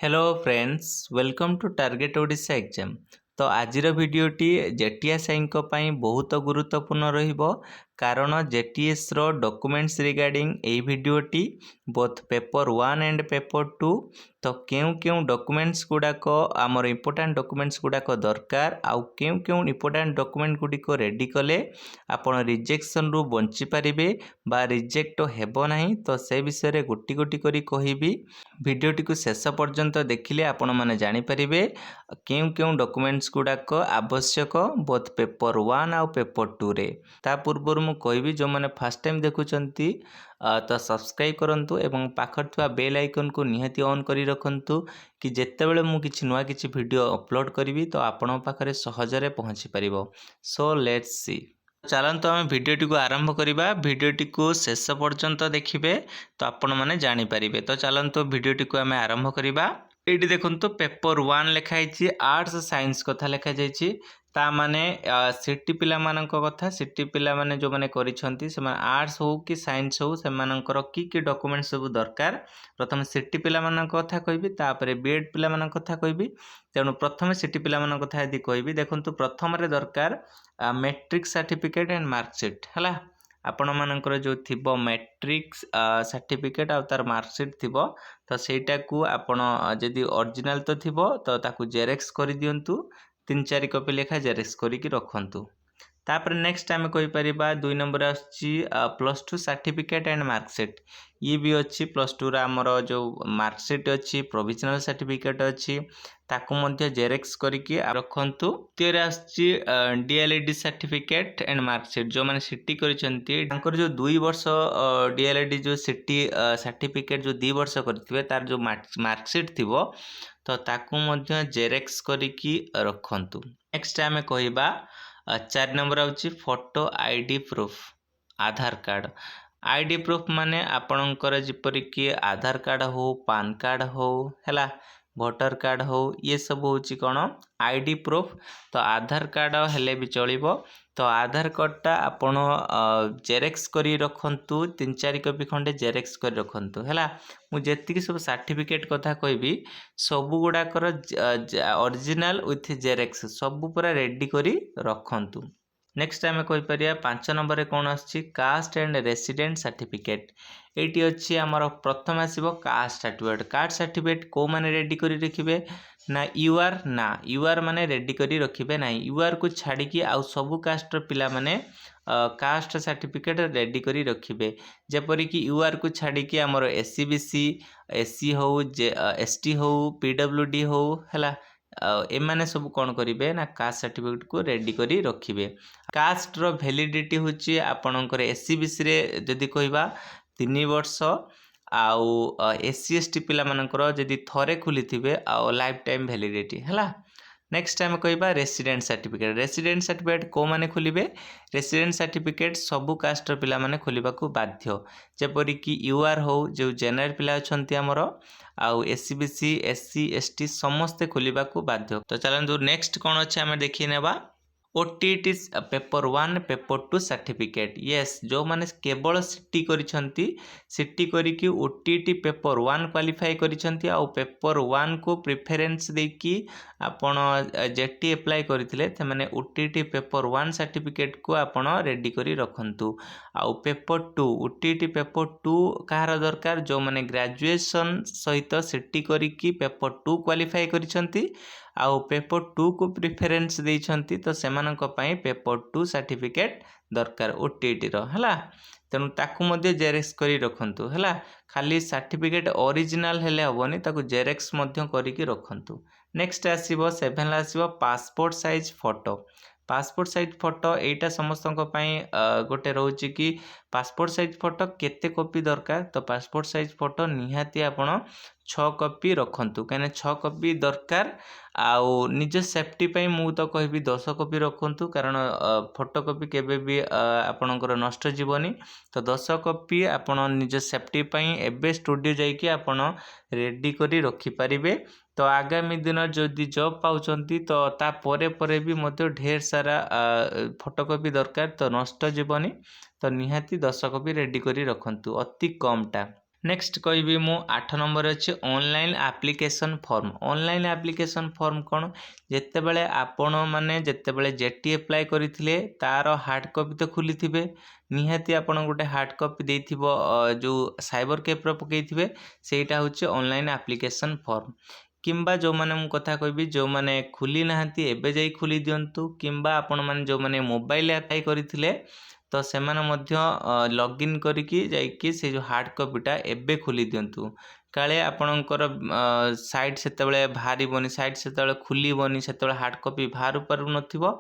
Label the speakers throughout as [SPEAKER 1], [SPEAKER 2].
[SPEAKER 1] Hello friends welcome to target Odisha exam. तो आजिर भिडियोटी जेटीएस आई बहुत गुरुत्वपूर्ण रहिबो कारण जेटीएस रो डॉक्यूमेंट्स रिगार्डिंग ए भिडियोटी बोथ पेपर 1 एंड पेपर 2 तो केउ केउ डॉक्यूमेंट्स गुडाक आमर इंपोर्टेंट डॉक्यूमेंट्स गुडाक दरकार आउ केउ केउ इंपोर्टेंट डॉक्यूमेंट गुडिक रेडी कले आपण रिजेक्शन रु बंची पारिबे बा रिजेक्ट हेबो नाही। तो से विषय रे गोटी गोटी करी कहिबी भिडियोटी को शेष पर्यंत देखिले आपण माने जानि परिबे केउ केउ डॉक्यूमेंट्स गुडाक आवश्यक बोथ पेपर 1 आउ पेपर 2 रे। ता पूर्व मु कहबी जो माने फर्स्ट टाइम देखुचंती तो सब्सक्राइब करंतु एवं पाखर थवा बेल आइकन को निहाती ऑन करी रखंतु कि जेतेबेले मु किछि नुवा किछि वीडियो अपलोड करिवि तो आपण पाखरे सहजरे पहुंची परिबो। सो लेट्स सी चलते आम भिडियोटी को आरंभ करवा। भिडियोटी को शेष पर्यंत देखिए तो आपण मैंने जानीपारे। तो चलते भिडियोटी को आम आरंभ करवा। ये देखो पेपर 1 लिखाई आर्ट्स साइंस कथा लिखा जाइए ता माने सिटी पिला मानक कथा सिटी पिला माने जो माने करिसंती से आर्ट्स हो कि साइंस हो से मानकर की डॉक्यूमेंट सब दरकार। प्रथम सिटी पिला मानक कथा कहबी तापर बीएड पिला मानक कथा कहबी। तेणु प्रथम सिटी पिला मानक कथा यदि कहबी देखंतु प्रथम रे दरकार मैट्रिक सर्टिफिकेट एंड मार्कशीट हला आपण मानकर जो थिबो मैट्रिक सर्टिफिकेट आ तार मार्कशीट थिबो तो सेटा को आपण जदि ओरिजिनल तो थिबो तो ताकू जेरेक्स करि दियंतु 3-4 कॉपी लेखा जेरेक्स करिकी रखंतु। तापर नेक्स्ट आम कहीपर 2 नंबर आछि प्लस 2 सर्टिफिकेट एंड मार्कशीट ये भी अच्छी प्लस 2 आमर जो मार्कशीट अच्छी प्रोविजनल सर्टिफिकेट अच्छी ताकू मध्य जेरेक्स करके रखंतु। तेरे आछि डीएलईडी सर्टिफिकेट एंड मार्कशीट जो माने सिटी करिसंती तांकर जो 2 वर्ष डीएलईडी जो सिटी सर्टिफिकेट जो 2 वर्ष करथिबे तार जो मार्कशीट थिबो तो ताकू मध्य जेरेक्स करके रखंतु। नेक्स्ट आम कहिबा 4 नंबर आउची फोटो आईडी प्रूफ आधार कार्ड। आईडी प्रूफ माने आपणकर जिपरि कि आधार कार्ड हो पान कार्ड हो हैला भोटर कार्ड हो ये सब होची कोन आईडी प्रूफ। तो आधार कार्ड हेले भी चलिबो। तो आधार कार्डटा आपण जेरेक्स करी रखंतु 3-4 कॉपी खंडे जेरेक्स करी रखंतु हैला। मु जेतिकी सब सर्टिफिकेट कथा कहबी सब गुडा कर ओरिजिनल विथ जेरेक्स सब पूरा रेडी करी रखंतु। नेक्स्ट आम कहीपर 5 नंबर रे कौन आछि कास्ट एंड रेसिडेंट सर्टिफिकेट। एटी अच्छी आमर प्रथम आसीबो कास्ट सर्टिफिकेट। कास्ट सर्टिफिकेट को माने रेडी करी रखिबे ना यूआर माने रेडी करी रखिबे ना यूआर को छाड़ी की आउ सब कास्ट पिला माने कास्ट सर्टिफिकेट रेडी करी रखिबे। जेपरि कि यूआर को छाड़ी की आमर एससीबीसी एससी हो एसटी हो पीडब्ल्यूडी हो हैला एमाने सब कौन करिवे ना कास्ट सर्टिफिकेट को रेडी करी रखिबे। कास्ट रो वैलिडिटी होची आपणकर एससीबीसी रे जदि कहबा 3 वर्ष आउ एससी एसटी पिला मानकर जदि थरे खुलिथिबे आउ लाइफ टाइम वैलिडिटी हैला। नेक्स्ट टाइम कहबा रेसिडेंट सर्टिफिकेट। रेसिडेंट सर्टिफिकेट को माने खुलिबे रेसिडेंट सर्टिफिकेट सबु कास्ट पिला माने खुलिबा को बाध्य। जेपरि कि यूआर हो जो जनरल पिला अछंती हमर आउ एससीबीसी एससी एसटी समस्ते खुलिबा को बाध्य। तो चलंतु नेक्स्ट कोन अछि हमें देखि नेबा OTET paper 1 paper 2 certificate. Yes जो माने केवल सिटी करिसंती सिटी करिकी ओटीटी पेपर 1 क्वालिफाई करिसंती आउ पेपर 1 को प्रेफरेंस देकी आपण जेटी अप्लाई करथिले त माने ओटीटी पेपर 1 सर्टिफिकेट को आपण रेडी करी रखंतु। आउ पेपर 2 ओटीटी पेपर 2 कहार दरकार जो माने ग्रेजुएशन सहित सिटी करिकी पेपर 2 क्वालिफाई करिसंती आउ पेपर 2 को प्रेफरेंस देइछंती तो सेमानक पई पेपर 2 सर्टिफिकेट दरकार ओटीटी रो हला। तेणु ताकू मध्य जेरेक्स करी रखंतु हला। खाली सर्टिफिकेट ओरिजिनल हेले हबनी ताकू जेरेक्स मध्य करिकी रखंतु। नेक्स्ट आसीबो 7 ला आसीबो passport size photo. Passport size photo एटा समस्तक पई गोटे रहउची कि पासपोर्ट साइज फोटो केते कॉपी दरकार। तो पासपोर्ट साइज फोटो निहाती आपण 6 कॉपी रखंतु कने 6 कॉपी दरकार। आउ निज सेफ्टी पई मु तो कहबी 10 कॉपी रखंतु कारण फोटो कॉपी केबे भी आपणकर नष्ट जीवनी। तो 10 कॉपी आपण निज सेफ्टी पई एबे स्टूडियो जाई कि आपण रेडी करी रखि परिबे। तो आगामी दिन जदि जॉब पाउचंती तो ता परे परे भी मते ढेर सारा फोटोकॉपी दरकार तो नष्ट जीवनी। तो निहाती 10 कॉपी रेडी करी रखंतु अति कम टा। नेक्स्ट कहबी मु 8 नंबर अच्छे online application form. Online application form कौन जितेबाला आपण मैंने जितेबाला जेटी अप्लाई करते तार हार्ड कॉपी तो खोली थे निहाती आपण गोटे हार्ड कॉपी देथिबो जो साइबर कैफ्रे पकईथे सेटा होचे ऑनलाइन एप्लिकेशन फॉर्म किंबा जो माने मु कथा कहबी जो माने खुली नाहंती एबे जाई खुली दियंतु किंबा आपण माने जो माने मोबाइल अप्लाई करथिले तो सेमाने मध्य लॉगिन करिकी जाइकी से जो हार्ड कॉपीटा एबे खोली दियंतु काले आपणकर साइट सेतेबेले भारी बनी साइट सेतेबेले खुली बनी सेतेबेले हार्ड कॉपी बाहर पारु नथिबो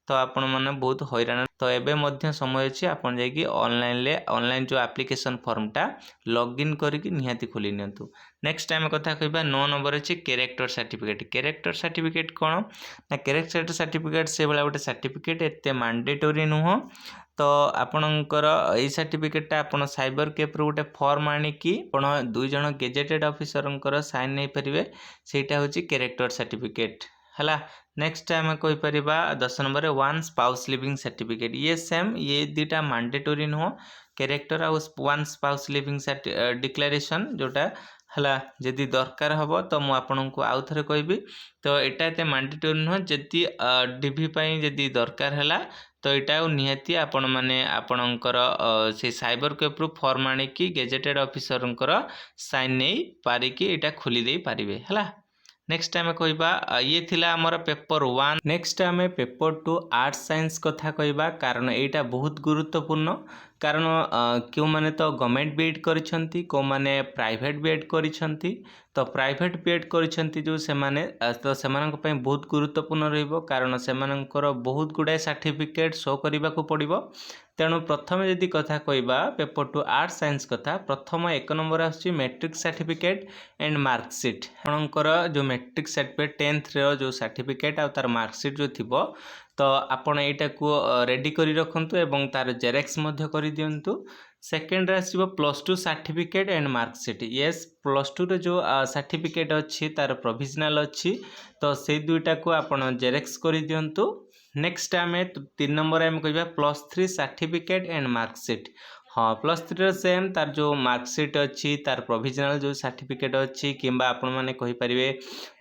[SPEAKER 1] तो आपण माने बहुत हैरान तो एबे मध्य समय अछि आपण जाइकी ऑनलाइन जो एप्लिकेशन फॉर्मटा लॉगिन करिकी निहाती खोली नियंतु। नेक्स्ट टाइम कथा कहबा 9 नंबर अछि कैरेक्टर सर्टिफिकेट। कैरेक्टर सर्टिफिकेट कोन ना कैरेक्टर सर्टिफिकेट से बला गोटे सर्टिफिकेट एते मैंडेटरी नुह तो आपणकर एई सर्टिफिकेटा आपण साइबर कैफ्रे गोटे फॉर्म आनिकी आपण दुई जण गेजेटेड ऑफिसरंकर साइन नै परिवे सेटा होची कैरेक्टर सर्टिफिकेट हला। नेक्स्ट आम कहि परिबा 10 number one spouse leaving certificate ये सेम ये दुटा मैंडेटरी नुह कैरेक्टर आ वन स्पाउस लिविंग डिक्लेरेशन जोटा हला जदि दरकार हबो तो मु आपनकु आउ थरे कहबी तो एटा एते मैंडेटरी नुह जदि डीवी पई जदि दरकार हला तो यहाँ निहाती आपण माने आपणकर से साइबर कैफ्रे फॉर्म आनिकी गेजेटेड ऑफिसरंकर साइन नहीं पारिकी एटा खोली दे पारिबे हला। नेक्स्ट आम कहबा ये थिला हमर पेपर 1। नेक्स्ट आम पेपर 2 आर्ट्स साइंस कथा कहबा कारण एटा बहुत गुरुत्वपूर्ण कारण क्यों माने तो गवर्नमेंट बीएड करिसंती को माने प्राइवेट बीएड करिसंती तो प्राइवेट बीएड करिसंती जो से माने तो सेमानक पय बहुत गुरुत्वपूर्ण रहइबो कारण सेमानकर बहुत गुडा सर्टिफिकेट शो करबा को पड़िबो तेणु प्रथम यदि कथा कहबा पेपर 2 आर्ट्स साइंस कथा प्रथम 1 नंबर आछि मैट्रिक सर्टिफिकेट एंड मार्कशीट आपनकर जो मैट्रिक सर्टिफिकेट 10th रे जो सर्टिफिकेट आ तार मार्कशीट जो थिबो तो आपण एटा को रेडी करी रखंतु एवं तार जेरेक्स मध्य करी दियंतु। सेकेंड रे आसीबो +2 सर्टिफिकेट एंड मार्कशीट यस +2 रे जो सर्टिफिकेट अच्छी तार प्रोविजनल अच्छी तो से दुईटा को आपण जेरेक्स करी दियंतु। नेक्स्ट आम 3 नंबर आम कहबा +3 सर्टिफिकेट एंड मार्कशीट हाँ +3 सेम तार जो मार्कशीट अच्छी तार प्रोविजनल जो सर्टिफिकेट अच्छी किंबा आपण माने कहि परिवे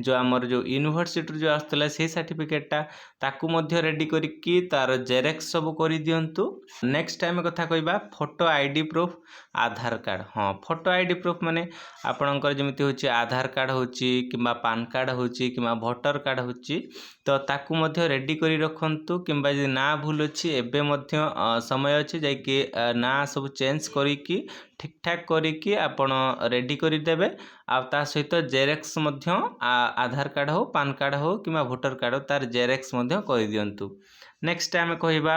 [SPEAKER 1] जो आमर जो यूनिवर्सिटी जो आस्तला से सर्टिफिकेटटा ताकू मध्य रेडी करिकी तार जेरेक्स सब करि दियंतु। नेक्स्ट टाइम कथा कहबा फोटो आईडी प्रूफ आधार कार्ड हाँ फोटो आईडी प्रूफ माने आपणकर जेमिति होची आधार कार्ड होची किंबा पान कार्ड होची किंबा वोटर कार्ड होची तो ताकू मध्य रेडी करी रखंतु किंबा जे ना भूल अछि एबे मध्य समय अछि जाय कि ना सब चेंज करिकी ठीक ठाक करिकी आपण रेडी करि देबे आ ता सहित जेरेक्स मध्य आधार कार्ड हो पान कार्ड हो किंबा वोटर कार्ड हो तार जेरेक्स मध्य कर दियंतु। नेक्स्ट आम कहबा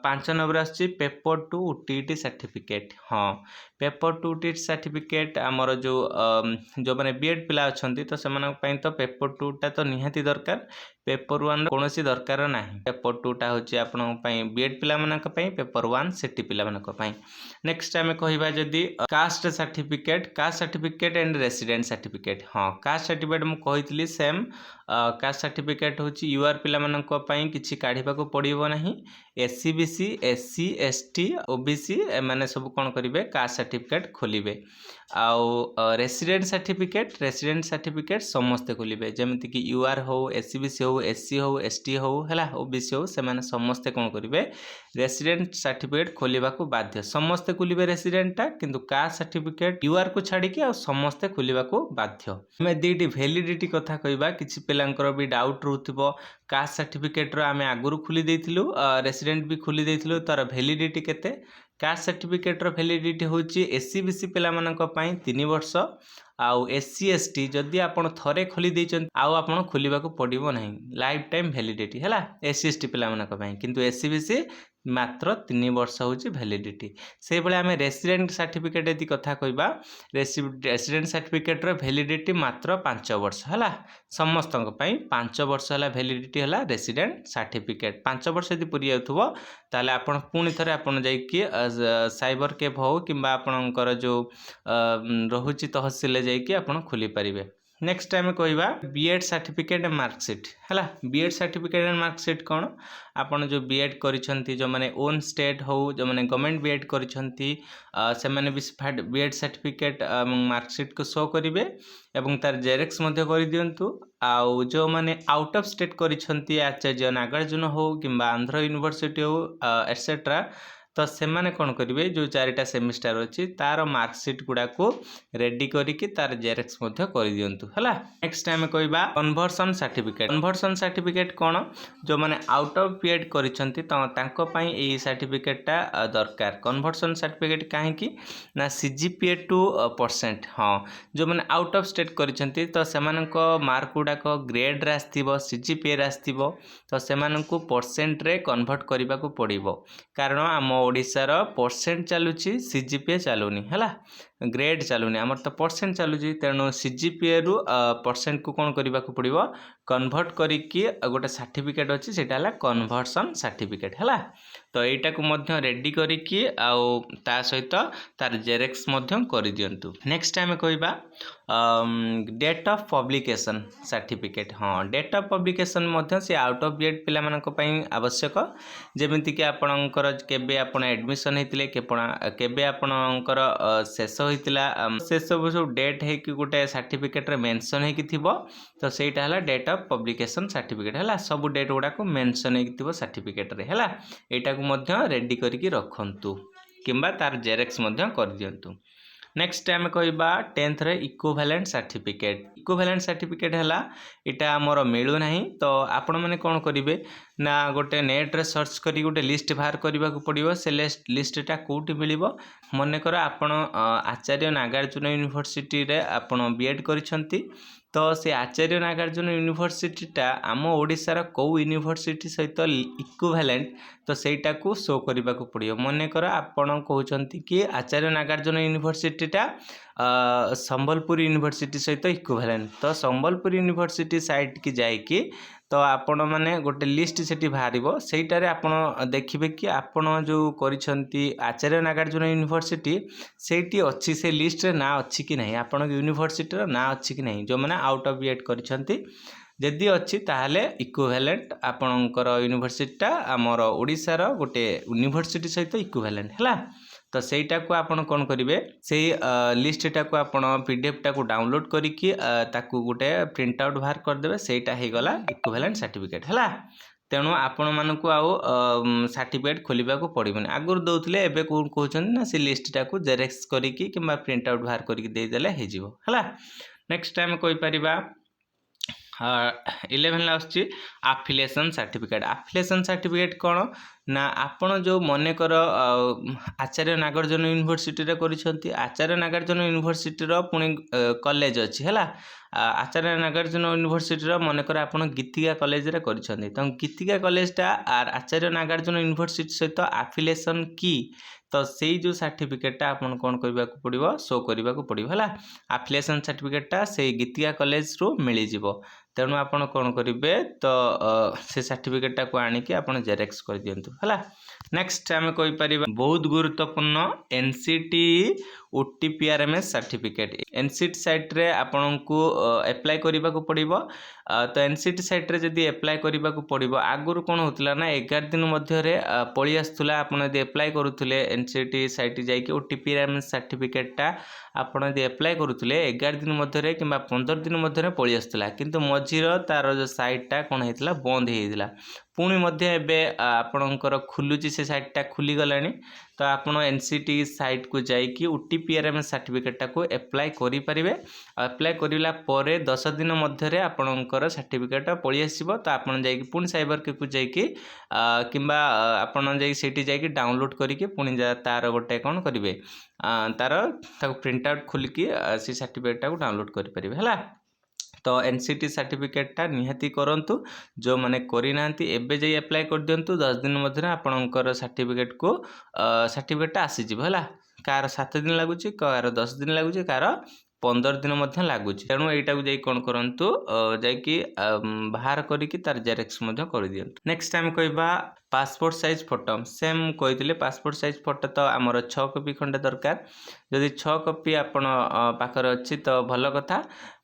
[SPEAKER 1] 5 नंबर आछि पेपर 2 टीटी सर्टिफिकेट हाँ पेपर 2 टीटी सर्टिफिकेट आमर जो माने बीएड पिला अछंती तो सेमानक पई तो पेपर 2 टा तो निहाती दरकार पेपर 1 कोनोसी दरकार नाही पेपर 2 टा होची आपन पई बीएड पिला मानक पई पेपर 1 सिटी पिला मानक पई। नेक्स्ट आम कहबा जदी caste certificate and resident certificate हाँ कास्ट सर्टिफिकेट मु कहितली सेम कास्ट सर्टिफिकेट होची यूआर पिला मानक पई किछि काढिबा को पड़िबो नाही SC BC SC ST OBC माने सब कोन करिवे कास्ट सर्टिफिकेट खोलिबे आउ रेसिडेंट सर्टिफिकेट समस्ते खोलिबे जेमिति कि यूआर हो एससी बीसी हो एससी हो एसटी हो हैला ओबीसी हो से माने समस्ते कोन करिवे रेसिडेंट सर्टिफिकेट खोलिबा को बाध्य समस्ते खोलिबे रेसिडेंट टा किंतु कास्ट सर्टिफिकेट यूआर को छाडी कि आ समस्ते खोलिबा को बाध्य। हम दीटी वैलिडिटी कथा कहबा किछि पिलांकर भी डाउट रहउथिबो कास्ट सर्टिफिकेट रो आमे आगुरु खुली देथिलु रेसिडेंट भी खुली देथिलु तार वैलिडिटी केते कास्ट सर्टिफिकेट रो वैलिडिटी होची एससी बीसी पिला मानक पई 3 वर्ष आउ एससी एसटी जदि आपण थरे खोली देचन आउ आपण खोलिबा को पड़िबो नाही लाइफ टाइम वैलिडिटी हैला एससी एसटी पिला मानक पई किंतु एससी बीसी मात्र 3 वर्ष होची वैलिडिटी से बळे आमे रेसिडेंट सर्टिफिकेट यदि कथा कहबा रेसिडेंट सर्टिफिकेट रो वैलिडिटी मात्र 5 वर्ष हैला समस्तक पई 5 वर्ष हैला वैलिडिटी हैला रेसिडेंट सर्टिफिकेट 5 वर्ष यदि पुरी जाउथबो ताले आपण पुनी थरे आपण जाई कि साइबर कैफ हो किंबा आपणकर जो रहुची तहसील जाई कि आपण खोली परिबे। नेक्स्ट आम कहवा बीएड सर्टिफिकेट मार्कसीट है। बीएड सर्टिफिकेट एंड मार्कसीट कौन आपन जो बीएड करिसेंती जो माने ओन स्टेट हो जो माने गवर्नमेंट बीएड करिसेंती से माने भी बीएड सर्टिफिकेट मार्कसीट को शो करिवे एवं तार जेरेक्स मध्ये करि दियंतु। आउ जो माने आउट ऑफ स्टेट करिसेंती आचार्य नागार्जुन हो किंबा आंध्र यूनिवर्सिटी हो एटसेट्रा तो से माने कौन करेंगे जो 4टा सेमिस्टर अच्छी तार मार्कसीट गुड़ा को रेडी करिकी तार जेरेक्स मध्ये कर दियंतु हला। नेक्स्ट आम कहवा कन्वर्सन सर्टिफिकेट। कन्वर्सन सर्टिफिकेट कौन जो माने आउट ऑफ बीएड करिसेंती तो तांको पई एई सर्टिफिकेटटा दरकार। कन्वर्सन सर्टिफिकेट काहेकि ना सीजीपीए टू परसेंट हाँ जो माने आउट ऑफ स्टेट करिसेंती तो सेमानको मार्क गुड़ाक ग्रेड रे आस्तिबो सीजीपीए रे आस्तिबो तो सेमानको परसेंट रे कन्वर्ट करबा को पड़िबो कारण आम ओडिशार परसेंट चलुची सीजीपीए चलुनी है ग्रेड चलुनी आमर तो परसेंट चलुची तेणु सीजीपीए रु परसेंट को कौन करने को पड़ो कन्वर्ट करिकी गोटे सर्टिफिकेट अच्छी से कन्वर्सन सर्टिफिकेट है। तो यहीटा को मध्य रेडी करिकी आउ ता सहित तार जेरेक्स मध्य कर दियंतु। नेक्स्ट आम कहवा डेट ऑफ पब्लिकेशन सर्टिफिकेट। हाँ डेट ऑफ पब्लिकेशन मध्य से आउट ऑफ बीएड पिला मानक पई आवश्यक जेमिति कि आपणकर केबे आपण एडमिशन हेतिले केबे आपणकर शेष होइतिला से सब डेट है कि गोटे सर्टिफिकेट रे मेंशन है कि थिबो तो सेटा हला डेट ऑफ पब्लिकेशन सर्टिफिकेट है। सब डेट गुडा को मेंशन है कि थिबो सर्टिफिकेट रे है। एटा को मध्य रेडी करिकी रखंतु किंबा तार जेरेक्स मध्य कर दियंतु। नेक्स्ट आम कहवा 10th रे इक्विवेलेंट सर्टिफिकेट। इक्विवेलेंट सर्टिफिकेट है इटा आमर मिलू ना तो आपण मैंने कौन करेंगे ना गोटे नेट रे सर्च करी गोटे लिस्ट बाहर करने को पड़ो से लिस्टा कौटी मिल मनकर आपण आचार्य नागार्जुन यूनिवर्सिटी रे आपण बीएड करिसेंती तो से आचार्य नागार्जुन यूनिवर्सिटीटा आम ओडिशार कौ यूनिवर्सिटी सहित इक्विवेलेंट तो सेटा को शो करने को पड़ो मनकर आपण कहते कि आचार्य नागार्जुन यूनिवर्सिटीटा संबलपुर यूनिवर्सिटी सहित इक्विवेलेंट तो संबलपुर यूनिवर्सिटी साइट की जाइकी तो आपण माने गोटे लिस्ट सेठी बाहरिबो सेटारे आपण देखिबे कि आपण जो करिसेंती आचार्य नागार्जुन यूनिवर्सिटी सेठी अच्छी से लिस्ट रे ना अच्छी कि नहीं आपण यूनिवर्सिटी रो ना अच्छी कि नहीं जो माने आउट ऑफ बीएड करिसेंती जदि अच्छी ताहले इक्विवेलेंट आपणकर यूनिवर्सिटीटा आमर ओडिशार गोटे यूनिवर्सिटी सहित इक्विवेलेंट है। तो सेटा को आपण कौन करेंगे से लिस्टा को आपण पीडीएफ टा को डाउनलोड करिकी ताकू गोटे प्रिंट आउट बाहर करदेवे सेटा हो गला इक्विवेलेंट सर्टिफिकेट है। तेणु आपण मानक आउ सर्टिफिकेट खोलिबा को पड़ोनी आगुर दौले एबे कौन कहते ना से लिस्टा को जेरेक्स करिकी किंबा प्रिंट आउट बाहर करके देदेले हो है। नेक्स्ट टाइम कहि परिबा 11 आसुची आफिलिएशन सर्टिफिकेट। आफिलिएशन सर्टिफिकेट कौन ना आपण जो मनकर आचार्य नागार्जुन यूनिवर्सिटी रे करिसेंती आचार्य नागार्जुन यूनिवर्सिटी रो पुणी कॉलेज अच्छी है आचार्य नागार्जुन यूनिवर्सिटी रो मनकर आपण गीतिका कॉलेज रे करिसेंती तो गीतिका कॉलेजटा आचार्य नागार्जुन यूनिवर्सिटी सहित आफिलिएशन की तो से जो सर्टिफिकेटटा आपन कौन करबा को पड़िबो शो करबा को पड़िबो हला आफिलिएशन सर्टिफिकेटटा से गीतिका कॉलेज रो मिली जिवो तेणु आपन कौन करेंगे तो से सर्टिफिकेटटा को आनिकी आपन जेरेक्स कर दियंतु हला। नेक्स्ट आम कहि बहुत गुरुत्वपूर्ण NCT OTPRMS certificate. NCT site रे आपन को अप्लाई करबा को पड़िबो तो एनसीटी साइट रे जदी अप्लाई करबा को पड़िबो आगुर कोन होतला ना 11 दिन मध्य रे पळी आस्तुला आपन जदी अप्लाई करूथुले एनसीटी साइट जाइके ओटीपीआरएमएस सर्टिफिकेटटा आपन जदी अप्लाई करूथुले 11 दिन मध्य रे किंबा 15 दिन मध्य रे पळी आस्तुला किंतु मझीर तार जो साइटटा कोन हेतला बंद हेइदिला पुणी मध्य एबे आपणकर खुलुची से साइटटा खुली गलानी तो आपण एनसीटी साइट को जाइकी ओटीपीआरएमएस सर्टिफिकेटटा को अप्लाई करि परिबे। अप्लाई करिला परे 10 दिन मध्य रे आपणकर सर्टिफिकेटटा पळी आसीबो तो आपण जाइकी पुणी साइबर के को जाइकी किंबा आपण जाइकी सेठी जाइकी डाउनलोड करिके पुणी तार गोटे कोन करिवे तार ताको प्रिंट आउट खोलिकी से सर्टिफिकेटटा को डाउनलोड करि परिबे हला। तो एनसीटी सर्टिफिकेटटा निहाती करंतु जो माने करि नांती एबे जे अप्लाई कर दियंतु 10 दिन मध्य आपणकर सर्टिफिकेट को सर्टिफिकेटटा आसी जिवो हला कार 7 दिन लागुची कार 10 दिन लागुची कार 15 दिन मध्य लागुची तेणु एटा को जाई कोन करंतु जाई बाहर करिकी तार जेरेक्स मध्य कर दियंतु। नेक्स्ट टाइम कहबा पासपोर्ट साइज फोटो सेम कही पासपोर्ट साइज फोटो तो आमर 6 कॉपी खंडे दरकार जदि 6 कॉपी आपण पाखर अच्छी तो भल कथा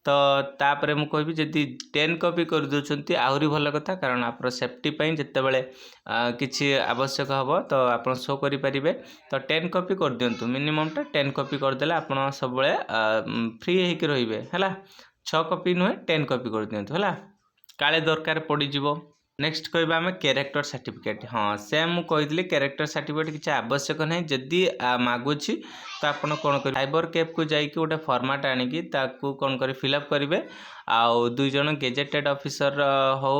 [SPEAKER 1] तो तापर मु कहबी जदि 10 कॉपी कर दउछंती आहुरी भल कथा कारण आप सेफ्टी पई जत्ते बेले किछि आवश्यक हबो तो आप शो करि परिबे तो 10 कॉपी कर दियंतु मिनिमम टा 10 कॉपी कर देला आपण सब बेले फ्री हे कि रहिबे हला 6 कॉपी नुहे 10 कॉपी कर दियंतु हला काले दरकार पड़ी जिवो। नेक्स्ट कहबा आम कैरेक्टर सर्टिफिकेट हाँ सेम मु कही कैरेक्टर सर्टिफिकेट किसी आवश्यक नहीं जदि मागुची तो आपन कौन कर साइबर कैफ को जाइए गोटे फॉर्मेट आनिकी ताकू कौन कर फिलअप करेंगे आउ दुई जन गेजेटेड ऑफिसर हो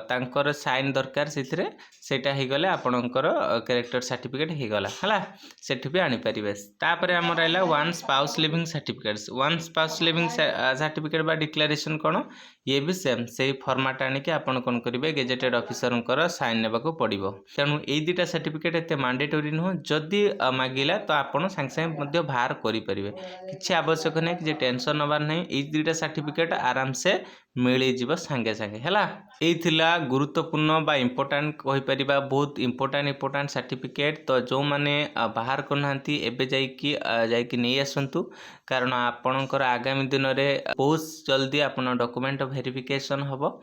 [SPEAKER 1] तांकर साइन दरकार सेटा हो गले आपणकर कैरेक्टर सर्टिफिकेट हो गला है सेठी भी आनी पारिबे। तापर आम रहा one spouse living certificates one spouse leaving certificate बा डिक्लेरेशन कौन ये भी सेम से फॉर्मेट आनिकी आपन कौन करेंगे गेजेटेड ऑफिसर साइन नेबाको पड़िबो तेणु ए दुटा सर्टिफिकेट एते मैंडेटरी नुह जदि मागिला तो आपन सांगे सांगे बाहर करि परिबे किछि आवश्यक नहीं कि टेंशन नबार नहीं ए दुटा सर्टिफिकेट आराम से मिली जीव सांगे सांगे हैला। एई थिला गुरुत्वपूर्ण बा इंपोर्टेंट कहि परिबा बहुत इंपोर्टेंट सर्टिफिकेट तो जो माने बाहर करनांती एबे जाइकी नहीं आसंतु कारण आपणकर आगामी दिन में बहुत जल्दी आपन डॉक्यूमेंट वेरिफिकेशन हबो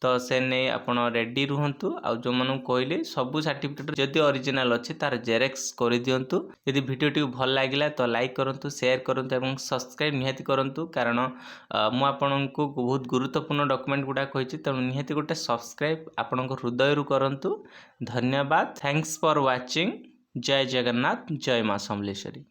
[SPEAKER 1] तो से नहीं आपन रेडी रुहंतु आ जो मानु कहली सब सर्टिफिकेट जदि ओरिजिनल अच्छी तार जेरेक्स कर दियंतु। यदि वीडियोटी भल लागिला तो लाइक करंतु शेयर करंतु एवं सब्सक्राइब निहाती करंतु कारण मु आपनकु बहुत गुरुत्वपूर्ण डॉक्यूमेंट गुडा कहिछि तेणु निहाती गोटे सब्सक्राइब आपनक हृदय रु करंतु। धन्यवाद थैंक्स फॉर वाचिंग। जय जगन्नाथ जय मां समलेश्वरी।